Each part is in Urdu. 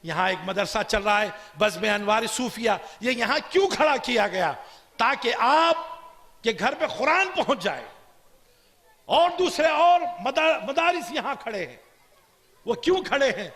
یہاں ایک مدرسہ چل رہا ہے بزم انوار صوفیہ، یہ یہاں کیوں کھڑا کیا گیا؟ تاکہ آپ کے گھر پہ قرآن پہنچ جائے، اور دوسرے اور مدارس یہاں کھڑے ہیں۔ وہ کیوں کھڑے ہیں؟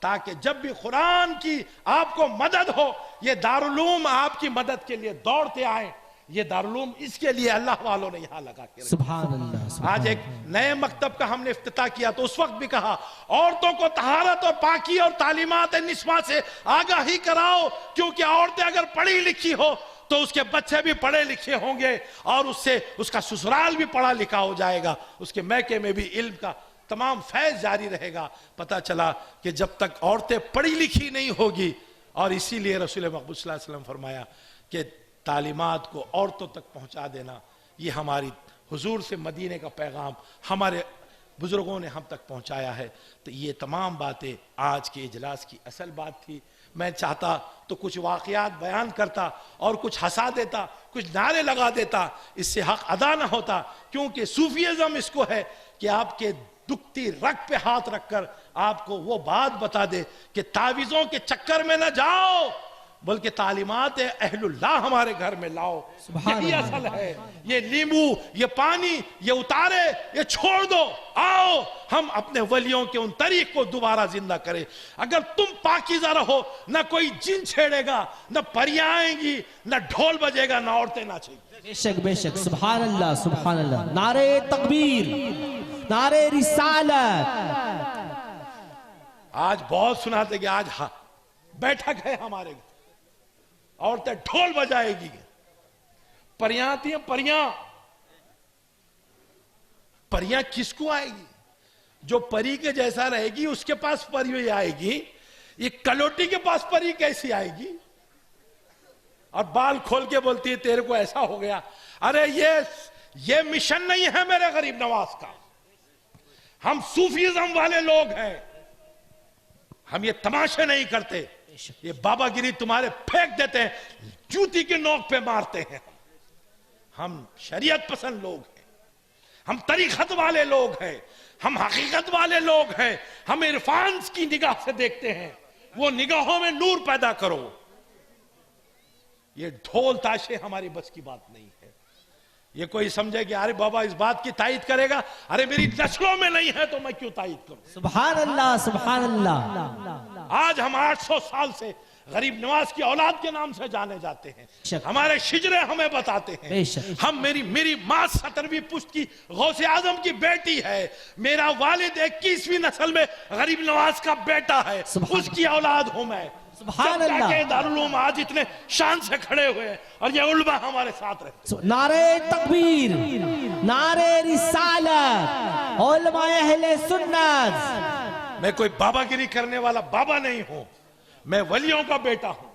تاکہ جب بھی قرآن کی آپ کو مدد ہو، یہ دارالعلوم آپ کی مدد کے لیے دوڑتے آئیں۔ یہ دارالعلوم اس کے لیے اللہ والوں نے یہاں لگا کے رکھا۔ سبحان اللہ۔ آج ایک نئے مکتب کا ہم نے افتتاح کیا تو اس وقت بھی کہا عورتوں کو طہارت اور پاکی اور تعلیمات نسواں سے آگاہی کراؤ، کیونکہ عورتیں اگر پڑھی لکھی ہو تو اس کے بچے بھی پڑھے لکھے ہوں گے، اور اس سے اس کا سسرال بھی پڑھا لکھا ہو جائے گا، اس کے میکے میں بھی علم کا تمام فیض جاری رہے گا۔ پتہ چلا کہ جب تک عورتیں پڑھی لکھی نہیں ہوگی، اور اسی لیے رسول مقبول صلی اللہ علیہ وسلم فرمایا کہ تعلیمات کو عورتوں تک پہنچا دینا، یہ ہماری حضور سے مدینے کا پیغام ہمارے بزرگوں نے ہم تک پہنچایا ہے۔ تو یہ تمام باتیں آج کے اجلاس کی اصل بات تھی۔ میں چاہتا تو کچھ واقعات بیان کرتا اور کچھ ہنسا دیتا، کچھ نعرے لگا دیتا، اس سے حق ادا نہ ہوتا، کیونکہ صوفیزم اس کو ہے کہ آپ کے دکھتی رگ پہ ہاتھ رکھ کر آپ کو وہ بات بتا دے کہ تعویذوں کے چکر میں نہ جاؤ، بلکہ تعلیمات اہل اللہ ہمارے گھر میں لاؤ۔ یہی اصل ہے۔ یہ لیمو، یہ پانی، یہ اتارے، یہ چھوڑ دو، آؤ ہم اپنے ولیوں کے ان طریق کو دوبارہ زندہ کریں۔ اگر تم پاکیزہ رہو، نہ کوئی جن چھیڑے گا، نہ پریاں آئیں گی، نہ ڈھول بجے گا، نہ عورتیں ناچیں گی۔ بے شک بے شک، سبحان اللہ سبحان اللہ۔ نعرہ تکبیر، نعرہ رسالت۔ آج بہت سناتے کہ آج بیٹھک ہے ہمارے گھر، عورتیں ڈھول بجائے گی، پریاں آتی ہیں، پریاں۔ پریاں کس کو آئے گی؟ جو پری کے جیسا رہے گی اس کے پاس پری آئے گی۔ یہ کلوٹی کے پاس پری کیسی آئے گی؟ اور بال کھول کے بولتی ہے تیرے کو ایسا ہو گیا۔ ارے یہ مشن نہیں ہے میرے غریب نواز کا۔ ہم صوفیزم والے لوگ ہیں، ہم یہ تماشے نہیں کرتے۔ یہ بابا گیری تمہارے پھینک دیتے ہیں، جوتی کے نوک پہ مارتے ہیں۔ ہم شریعت پسند لوگ ہیں، ہم طریقت والے لوگ ہیں، ہم حقیقت والے لوگ ہیں، ہم عرفان کی نگاہ سے دیکھتے ہیں۔ وہ نگاہوں میں نور پیدا کرو۔ یہ ڈھول تاشے ہماری بس کی بات نہیں ہے۔ یہ کوئی سمجھے کہ ارے بابا اس بات کی تائید کرے گا، ارے میری نسلوں میں نہیں ہے تو میں کیوں تائید کروں؟ سبحان اللہ سبحان اللہ۔ آج ہم 800 سال سے غریب نواز کی اولاد کے نام سے جانے جاتے ہیں۔ ہمارے شجرے ہمیں بتاتے ہیں۔ ہم میری ماں 17ویں پشت کی غوث اعظم کی بیٹی ہے، میرا والد 21ویں نسل میں غریب نواز کا بیٹا ہے، اس کی اولاد ہوں میں۔ سبحان اللہ۔ کہ دارالعلوم آج اتنے شان سے کھڑے ہوئے ہیں اور یہ علماء ہمارے ساتھ رہتے ہیں۔ نعرہ تکبیر، نعرہ رسالت، علماء اہل سنت۔ میں کوئی بابا گیری کرنے والا بابا نہیں ہوں، میں ولیوں کا بیٹا ہوں۔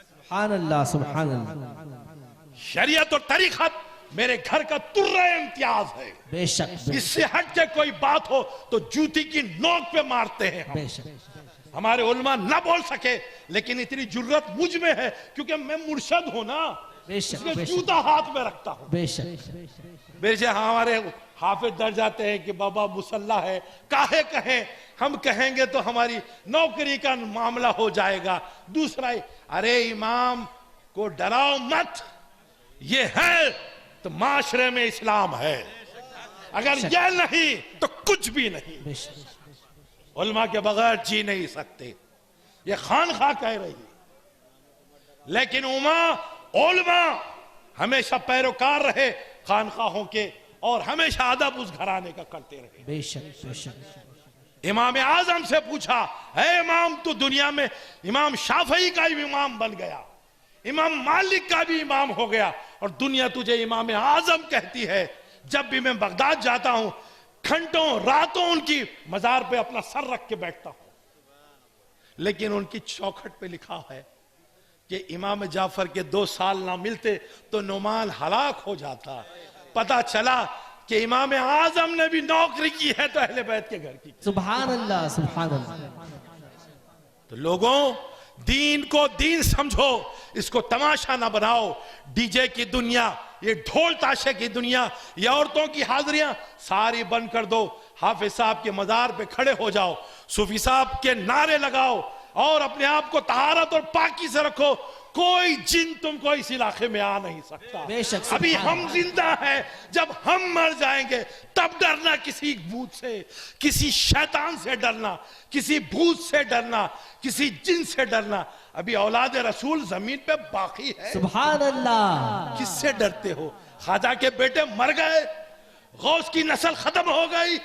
سبحان اللہ سبحان اللہ۔ شریعت اور طریقت میرے گھر کا ترہ امتیاز ہے۔ بے شک اس سے ہٹ کے کوئی بات ہو تو جوتی کی نوک پہ مارتے ہیں ہم۔ بے شک۔ ہمارے علماء نہ بول سکے، لیکن اتنی جرت مجھ میں ہے کیونکہ میں مرشد ہوں نا، بے اس شک میں جوتا ہاتھ میں رکھتا ہوں۔ بے شک۔ بیچے ہمارے حافظ ڈر جاتے ہیں کہ بابا مسلح ہے، کاہے کہیں، ہم کہیں گے تو ہماری نوکری کا معاملہ ہو جائے گا۔ دوسرا، ارے امام کو ڈراؤ مت، یہ ہے تو معاشرے میں اسلام ہے، اگر یہ نہیں تو کچھ بھی نہیں۔ علماء کے بغیر جی نہیں سکتے، یہ خانخواہ کہہ رہی ہے، لیکن علماء ہمیشہ پیروکار رہے خانخواہوں کے، اور ہمیشہ ادب اس گھرانے کا کرتے رہے۔ بے شک بے شک۔ امام اعظم سے پوچھا، اے امام تو دنیا میں امام شافعی کا بھی امام بن گیا، امام مالک کا بھی امام ہو گیا، اور دنیا تجھے امام اعظم کہتی ہے۔ جب بھی میں بغداد جاتا ہوں، گھنٹوں راتوں ان کی مزار پہ اپنا سر رکھ کے بیٹھتا ہوں، لیکن ان کی چوکھٹ پہ لکھا ہے کہ امام جعفر کے 2 سال نہ ملتے تو نعمان ہلاک ہو جاتا۔ پتا چلا کہ امام اعظم نے بھی نوکری کی ہے تو اہل بیت کے گھر کی۔ سبحان اللہ سبحان اللہ۔ تو لوگوں، دین کو دین سمجھو، اس کو تماشا نہ بناؤ۔ ڈی جے کی دنیا، یہ ڈھول تاشے کی دنیا، یہ عورتوں کی حاضریاں ساری بند کر دو۔ حافظ صاحب کے مزار پہ کھڑے ہو جاؤ, صوفی صاحب کے نعرے لگاؤ اور اپنے آپ کو طہارت اور پاکی سے رکھو. کوئی جن تم کو اس علاقے میں آ نہیں سکتا. بے شک ابھی ہم زندہ ہیں, جب ہم مر جائیں گے تب ڈرنا کسی بھوت سے, کسی شیطان سے ڈرنا, کسی بھوت سے ڈرنا, کسی جن سے ڈرنا. ابھی اولاد رسول زمین پہ باقی ہے, سبحان اللہ. کس سے ڈرتے ہو؟ خواجہ کے بیٹے مر گئے, غوث کی نسل ختم ہو گئی,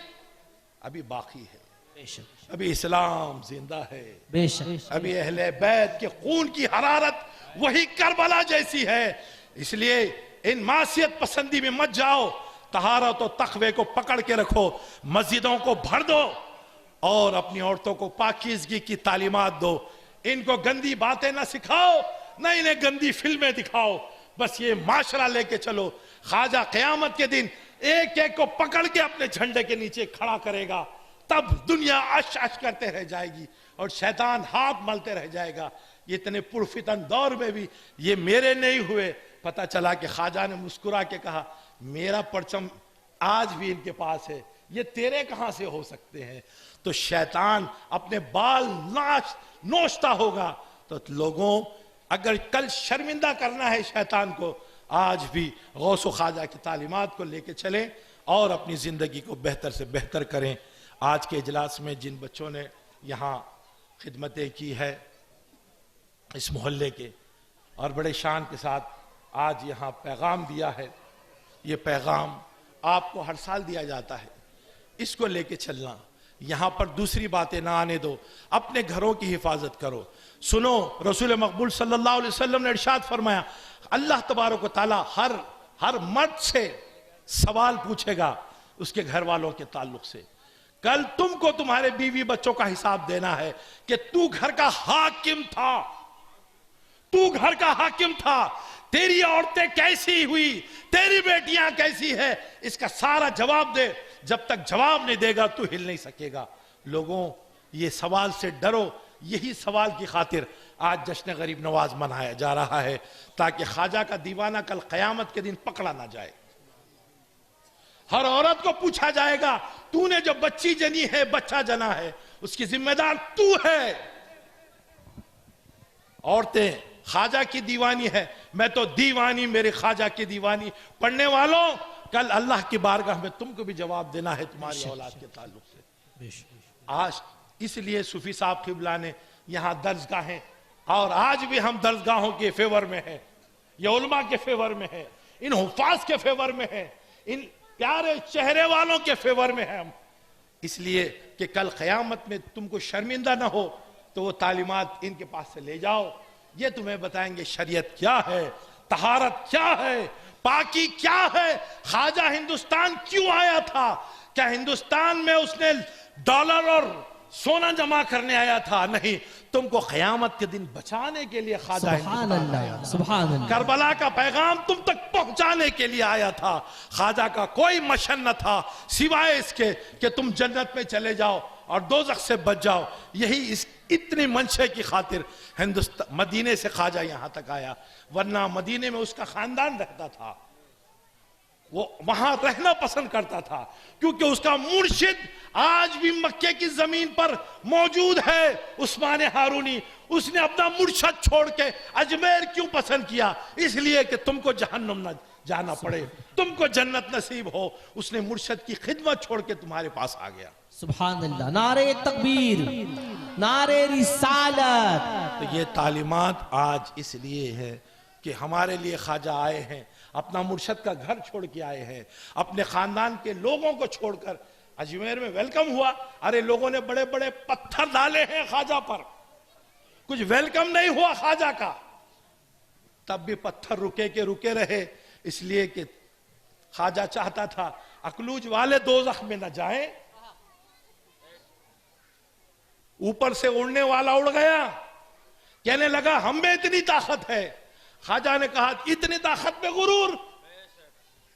ابھی باقی ہے, بے شک ابھی اسلام زندہ ہے, بے شک. ابھی اہل بیت کے خون کی حرارت وہی کربلا جیسی ہے. اس لیے ان معصیت پسندی میں مت جاؤ, طہارت و تقوی کو پکڑ کے رکھو, مسجدوں کو بھر دو اور اپنی عورتوں کو پاکیزگی کی تعلیمات دو. ان کو گندی باتیں نہ سکھاؤ, نہ انہیں گندی فلمیں دکھاؤ, بس یہ معاشرہ لے کے چلو. خواجہ قیامت کے دن ایک ایک کو پکڑ کے اپنے جھنڈے کے نیچے کھڑا کرے گا, تب دنیا اش اش کرتے رہ جائے گی اور شیطان ہاتھ ملتے رہ جائے گا. یہ اتنے پرفتن دور میں بھی یہ میرے نہیں ہوئے. پتہ چلا کہ خواجہ نے مسکرا کے کہا میرا پرچم آج بھی ان کے پاس ہے, یہ تیرے کہاں سے ہو سکتے ہیں. تو شیطان اپنے بال نوچتا ہوگا. تو لوگوں, اگر کل شرمندہ کرنا ہے شیطان کو, آج بھی غوث و خواجہ کی تعلیمات کو لے کے چلیں اور اپنی زندگی کو بہتر سے بہتر کریں. آج کے اجلاس میں جن بچوں نے یہاں خدمتیں کی ہے اس محلے کے, اور بڑے شان کے ساتھ آج یہاں پیغام دیا ہے, یہ پیغام آپ کو ہر سال دیا جاتا ہے, اس کو لے کے چلنا. یہاں پر دوسری باتیں نہ آنے دو, اپنے گھروں کی حفاظت کرو. سنو, رسول مقبول صلی اللہ علیہ وسلم نے ارشاد فرمایا, اللہ تبارک و تعالی ہر مرد سے سوال پوچھے گا اس کے گھر والوں کے تعلق سے. کل تم کو تمہارے بیوی بچوں کا حساب دینا ہے کہ تو گھر کا حاکم تھا, تو گھر کا حاکم تھا, تیری عورتیں کیسی ہوئی, تیری بیٹیاں کیسی ہے, اس کا سارا جواب دے. جب تک جواب نہیں دے گا تو ہل نہیں سکے گا. لوگوں, یہ سوال سے ڈرو. یہی سوال کی خاطر آج جشن غریب نواز منایا جا رہا ہے, تاکہ خواجہ کا دیوانہ کل قیامت کے دن پکڑا نہ جائے. ہر عورت کو پوچھا جائے گا تو نے جو بچی جنی ہے, بچہ جنا ہے, اس کی ذمہ دار تو ہے. عورتیں خواجہ کی دیوانی ہے, میں تو دیوانی, میرے خواجہ کی دیوانی. پڑھنے والوں, کل اللہ کی بارگاہ میں تم کو بھی جواب دینا ہے تمہاری اولاد کے تعلق سے. آج اس لیے صوفی صاحب قبلہ نے یہاں درسگاہیں, اور آج بھی ہم درسگاہوں کے فیور میں ہیں, یہ علماء کے فیور میں ہیں, ان حفاظ کے فیور میں ہیں, ان پیارے چہرے والوں کے فیور میں ہیں ہم. اس لیے کہ کل قیامت میں تم کو شرمندہ نہ ہو تو وہ تعلیمات ان کے پاس سے لے جاؤ. یہ تمہیں بتائیں گے شریعت کیا ہے, طہارت کیا ہے, پاکی کیا ہے, خواجہ ہندوستان کیوں آیا تھا. کیا ہندوستان میں اس نے ڈالر اور سونا جمع کرنے آیا تھا؟ نہیں, تم کو قیامت کے دن بچانے کے لیے خواجہ سبحان اللہ, سبحان اللہ. کربلا کا پیغام تم تک پہنچانے کے لیے آیا تھا. خواجہ کا کوئی مشن نہ تھا سوائے اس کے کہ تم جنت میں چلے جاؤ اور دوزخ سے بچ جاؤ. یہی اس اتنی منشے کی خاطر مدینے سے خواجہ یہاں تک آیا, ورنہ مدینے میں اس کا خاندان رہتا تھا, وہ وہاں رہنا پسند کرتا تھا, کیونکہ اس کا مرشد آج بھی مکے کی زمین پر موجود ہے, عثمان ہارونی. اس نے اپنا مرشد چھوڑ کے اجمیر کیوں پسند کیا؟ اس لیے کہ تم کو جہنم نہ جانا پڑے, تم کو جنت نصیب ہو. اس نے مرشد کی خدمت چھوڑ کے تمہارے پاس آ گیا. سبحان اللہ. نعرہ تکبیر, نعرہ رسالت. تو یہ تعلیمات آج اس لیے ہے کہ ہمارے لیے خواجہ آئے ہیں, اپنا مرشد کا گھر چھوڑ کے آئے ہیں, اپنے خاندان کے لوگوں کو چھوڑ کر. اجمیر میں ویلکم ہوا, ارے لوگوں نے بڑے بڑے پتھر ڈالے ہیں خواجہ پر, کچھ ویلکم نہیں ہوا خواجہ کا. تب بھی پتھر رکے رہے, اس لیے کہ خواجہ چاہتا تھا اکلوج والے دوزخ میں نہ جائیں. اوپر سے اڑنے والا اڑ گیا, کہنے لگا ہم میں اتنی طاقت ہے. خواجہ نے کہا اتنی طاقت میں غرور,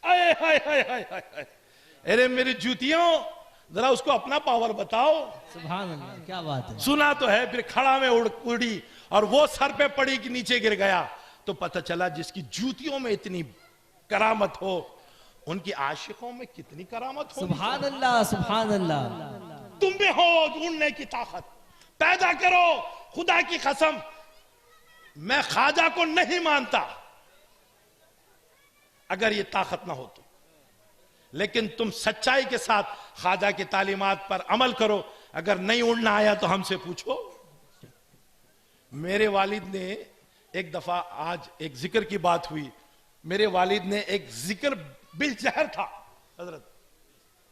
اے ہائے ہائے ہائے ہائے, ارے میری جوتیوں, ذرا اس کو اپنا پاور بتاؤ. سبحان اللہ, کیا بات ہے. سنا تو ہے, پھر کھڑا میں اڑی اور وہ سر پہ پڑی کہ نیچے گر گیا. تو پتہ چلا جس کی جوتیوں میں اتنی کرامت ہو ان کی عاشقوں میں کتنی کرامت ہو. سبحان اللہ سبحان اللہ. تم میں ہو ڈھونڈنے کی طاقت, پیدا کرو. خدا کی قسم میں خواجہ کو نہیں مانتا اگر یہ طاقت نہ ہو تو, لیکن تم سچائی کے ساتھ خواجہ کی تعلیمات پر عمل کرو. اگر نہیں اڑنا آیا تو ہم سے پوچھو. میرے والد نے ایک دفعہ, آج ایک ذکر کی بات ہوئی, میرے والد نے ایک ذکر بالجہر تھا. حضرت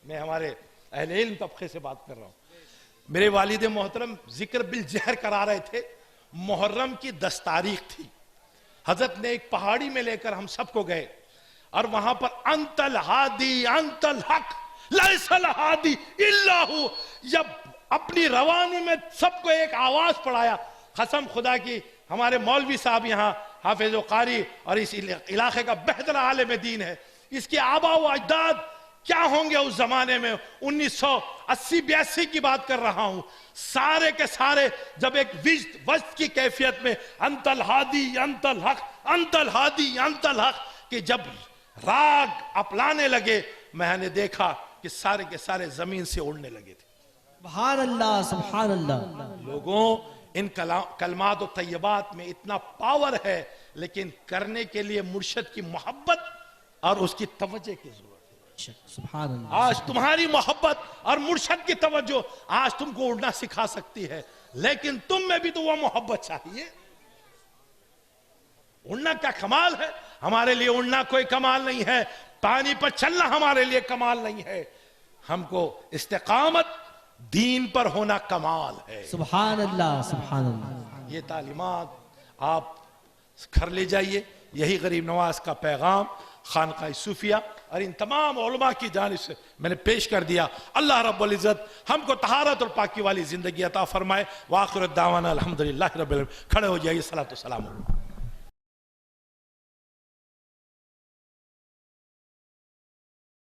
میں ہمارے اہل علم طبقے سے بات کر رہا ہوں. میرے والد محترم ذکر بالجہر کرا رہے تھے. محرم کی 10 تاریخ تھی. حضرت نے ایک پہاڑی میں لے کر ہم سب کو گئے اور وہاں پر انت الہادی انت الحق لیس الہادی الا ہو, جب اپنی روانی میں سب کو ایک آواز پڑھایا. قسم خدا کی ہمارے مولوی صاحب یہاں حافظ و قاری اور اس علاقے کا بہتر عالم دین ہے. اس کے آبا و اجداد کیا ہوں گے اس زمانے میں, 1980-82 کی بات کر رہا ہوں. سارے کے سارے جب ایک وجد کی کیفیت میں انت الہادی انت الحق انت الہادی انت الحق کہ جب راگ اپلانے لگے, میں نے دیکھا کہ سارے کے سارے زمین سے اڑنے لگے تھے. سبحان اللہ سبحان اللہ. لوگوں ان کلمات و طیبات میں اتنا پاور ہے, لیکن کرنے کے لیے مرشد کی محبت اور اس کی توجہ کی ضرورت ہے. سبحان اللہ. آج تمہاری محبت اور مرشد کی توجہ آج تم کو اڑنا سکھا سکتی ہے, لیکن تم میں بھی تو وہ محبت چاہیے. اڑنا کیا کمال ہے؟ ہمارے لیے اڑنا کوئی کمال نہیں ہے, پانی پر چلنا ہمارے لیے کمال نہیں ہے. ہم کو استقامت دین پر ہونا کمال ہے. سبحان اللہ سبحان اللہ. یہ تعلیمات آپ گھر لے جائیے. یہی غریب نواز کا پیغام خانقاہ صوفیہ اور ان تمام علماء کی جانب سے میں نے پیش کر دیا. اللہ رب العزت ہم کو طہارت اور پاکی والی زندگی عطا فرمائے. وآخر الدعوانا الحمدللہ رب العالمین. کھڑے ہو جائیے. صلاۃ و سلام.